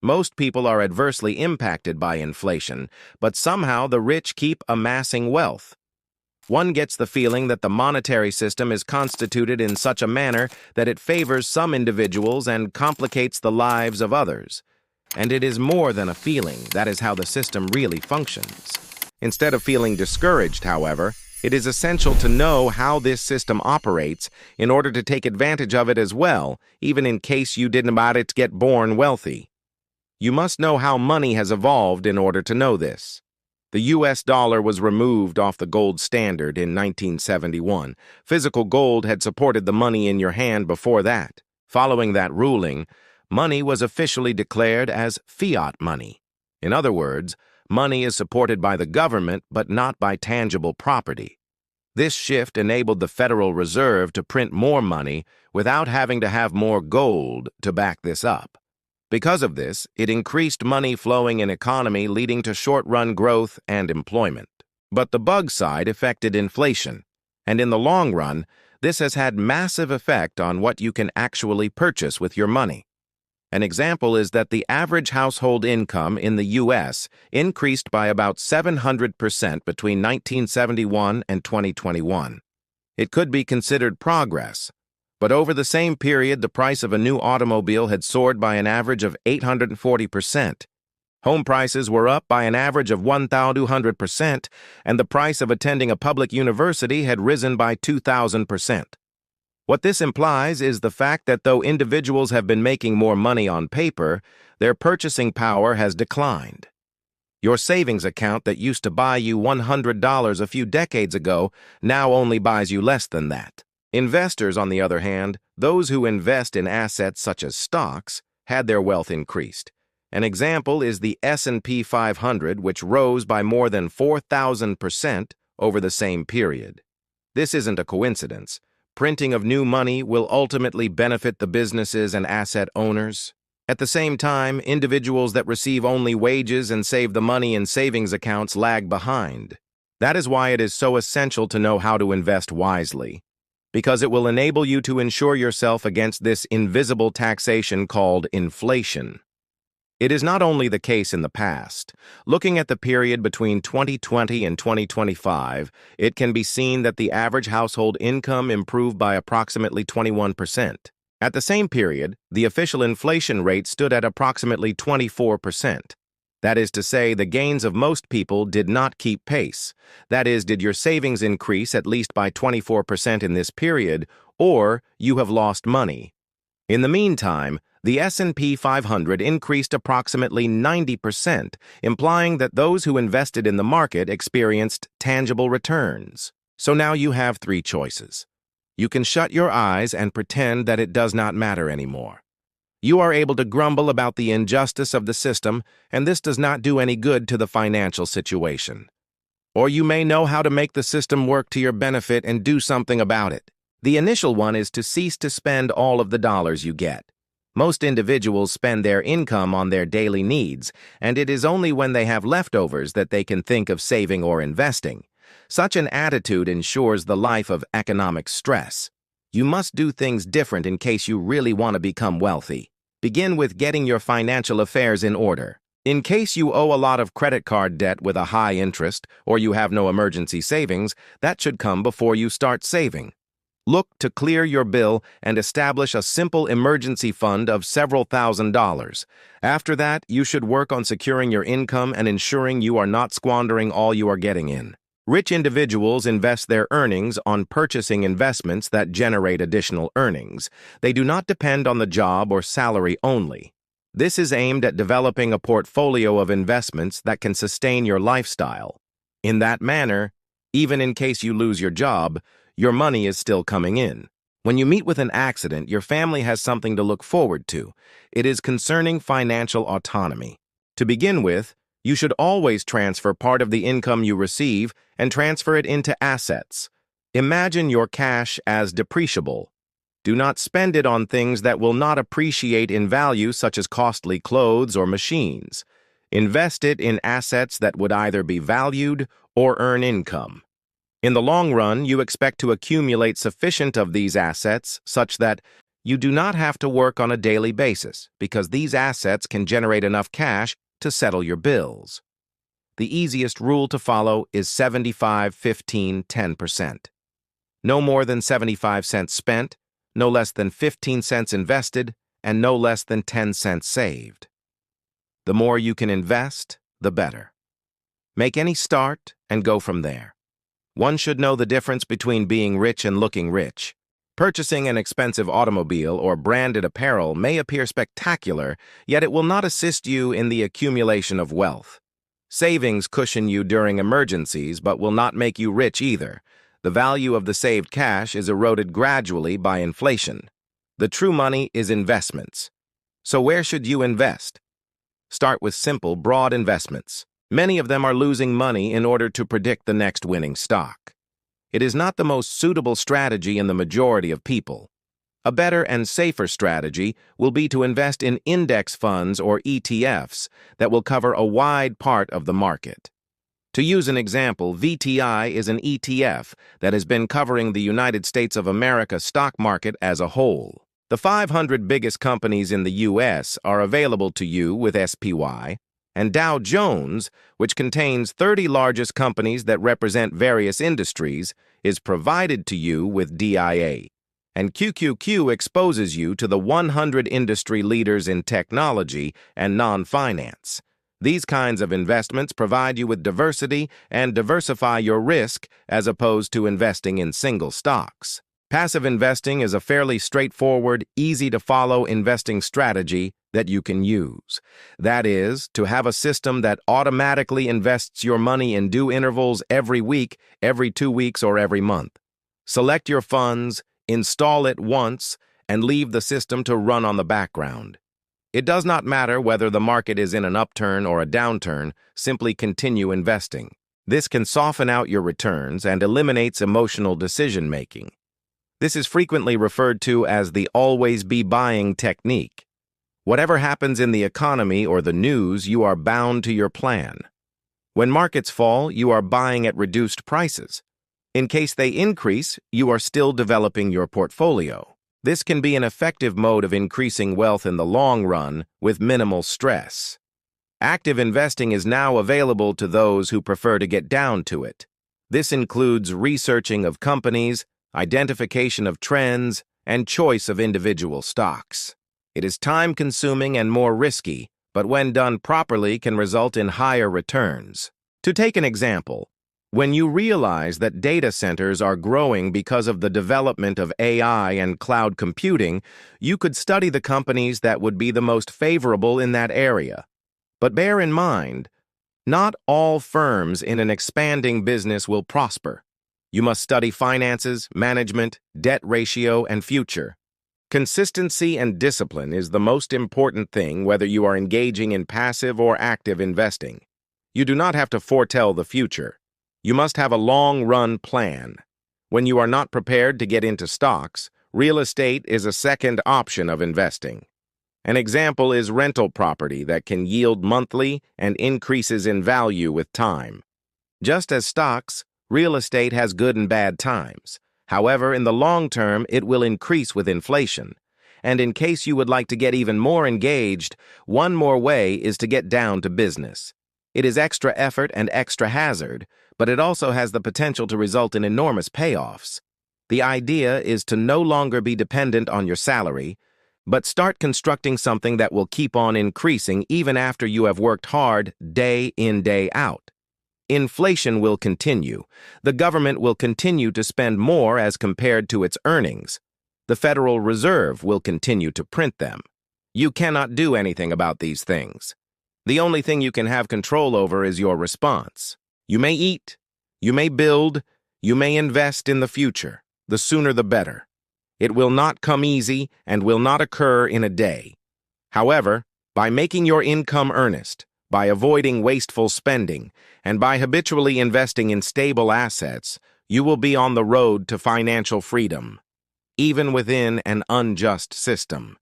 Most people are adversely impacted by inflation, but somehow the rich keep amassing wealth. One gets the feeling that the monetary system is constituted in such a manner that it favors some individuals and complicates the lives of others. And it is more than a feeling, that is how the system really functions. Instead of feeling discouraged, however, it is essential to know how this system operates in order to take advantage of it as well, even in case you didn't about it get born wealthy. You must know how money has evolved in order to know this. The US dollar was removed off the gold standard in 1971. Physical gold had supported the money in your hand before that. Following that ruling, money was officially declared as fiat money. In other words, money is supported by the government but not by tangible property. This shift enabled the Federal Reserve to print more money without having to have more gold to back this up. Because of this, it increased money flowing in economy, leading to short-run growth and employment. But the bug side affected inflation, and in the long run, this has had massive effect on what you can actually purchase with your money. An example is that the average household income in the U.S. increased by about 700% between 1971 and 2021. It could be considered progress, but over the same period, the price of a new automobile had soared by an average of 840%. Home prices were up by an average of 1,200%, and the price of attending a public university had risen by 2,000%. What this implies is the fact that though individuals have been making more money on paper, their purchasing power has declined. Your savings account that used to buy you $100 a few decades ago now only buys you less than that. Investors, on the other hand, those who invest in assets such as stocks, had their wealth increased. An example is the S&P 500, which rose by more than 4,000% over the same period. This isn't a coincidence. Printing of new money will ultimately benefit the businesses and asset owners. At the same time, individuals that receive only wages and save the money in savings accounts lag behind. That is why it is so essential to know how to invest wisely, because it will enable you to insure yourself against this invisible taxation called inflation. It is not only the case in the past. Looking at the period between 2020 and 2025, it can be seen that the average household income improved by approximately 21%. At the same period, the official inflation rate stood at approximately 24%. That is to say, the gains of most people did not keep pace. That is, did your savings increase at least by 24% in this period, or you have lost money. In the meantime, the S&P 500 increased approximately 90%, implying that those who invested in the market experienced tangible returns. So now you have three choices. You can shut your eyes and pretend that it does not matter anymore. You are able to grumble about the injustice of the system, and this does not do any good to the financial situation. Or you may know how to make the system work to your benefit and do something about it. The initial one is to cease to spend all of the dollars you get. Most individuals spend their income on their daily needs, and it is only when they have leftovers that they can think of saving or investing. Such an attitude ensures the life of economic stress. You must do things different in case you really want to become wealthy. Begin with getting your financial affairs in order. In case you owe a lot of credit card debt with a high interest, or you have no emergency savings, that should come before you start saving. Look to clear your bill and establish a simple emergency fund of several $1,000s. After that, you should work on securing your income and ensuring you are not squandering all you are getting in. Rich individuals invest their earnings on purchasing investments that generate additional earnings. They do not depend on the job or salary only. This is aimed at developing a portfolio of investments that can sustain your lifestyle. In that manner, even in case you lose your job, your money is still coming in. When you meet with an accident, your family has something to look forward to. It is concerning financial autonomy. To begin with, you should always transfer part of the income you receive and transfer it into assets. Imagine your cash as depreciable. Do not spend it on things that will not appreciate in value, such as costly clothes or machines. Invest it in assets that would either be valued or earn income. In the long run, you expect to accumulate sufficient of these assets such that You do not have to work on a daily basis because these assets can generate enough cash to settle your bills. The easiest rule to follow is 75-15-10%. No more than 75 cents spent, no less than 15 cents invested, and no less than 10 cents saved. The more you can invest, the better. Make any start and go from there. One should know the difference between being rich and looking rich. Purchasing an expensive automobile or branded apparel may appear spectacular, yet it will not assist you in the accumulation of wealth. Savings cushion you during emergencies but will not make you rich either. The value of the saved cash is eroded gradually by inflation. The true money is investments. So where should you invest? Start with simple, broad investments. Many of them are losing money in order to predict the next winning stock. It is not the most suitable strategy in the majority of people. A better and safer strategy will be to invest in index funds or ETFs that will cover a wide part of the market. To use an example, VTI is an ETF that has been covering the United States of America stock market as a whole. The 500 biggest companies in the U.S. are available to you with SPY, and Dow Jones, which contains 30 largest companies that represent various industries, is provided to you with DIA. And QQQ exposes you to the 100 industry leaders in technology and non-finance. These kinds of investments provide you with diversity and diversify your risk as opposed to investing in single stocks. Passive investing is a fairly straightforward, easy-to-follow investing strategy that you can use. That is, to have a system that automatically invests your money in due intervals every week, every 2 weeks, or every month. Select your funds, install it once, and leave the system to run on the background. It does not matter whether the market is in an upturn or a downturn, simply continue investing. This can soften out your returns and eliminates emotional decision-making. This is frequently referred to as the always be buying technique. Whatever happens in the economy or the news, you are bound to your plan. When markets fall, you are buying at reduced prices. In case they increase, you are still developing your portfolio. This can be an effective mode of increasing wealth in the long run with minimal stress. Active investing is now available to those who prefer to get down to it. This includes researching of companies, identification of trends, and choice of individual stocks. It is time-consuming and more risky, but when done properly can result in higher returns. To take an example, when you realize that data centers are growing because of the development of AI and cloud computing, you could study the companies that would be the most favorable in that area. But bear in mind, not all firms in an expanding business will prosper. You must study finances, management, debt ratio, and future. Consistency and discipline is the most important thing whether you are engaging in passive or active investing. You do not have to foretell the future. You must have a long-run plan. When you are not prepared to get into stocks, real estate is a second option of investing. An example is rental property that can yield monthly and increases in value with time. Just as stocks, real estate has good and bad times. However, in the long term, it will increase with inflation. And in case you would like to get even more engaged, one more way is to get down to business. It is extra effort and extra hazard, but it also has the potential to result in enormous payoffs. The idea is to no longer be dependent on your salary, but start constructing something that will keep on increasing even after you have worked hard day in, day out. Inflation will continue. The government will continue to spend more as compared to its earnings. The Federal Reserve will continue to print them. You cannot do anything about these things. The only thing you can have control over is your response. You may eat, you may build, you may invest in the future. The sooner the better. It will not come easy and will not occur in a day. However, by making your income earnest, by avoiding wasteful spending, and by habitually investing in stable assets, you will be on the road to financial freedom, even within an unjust system.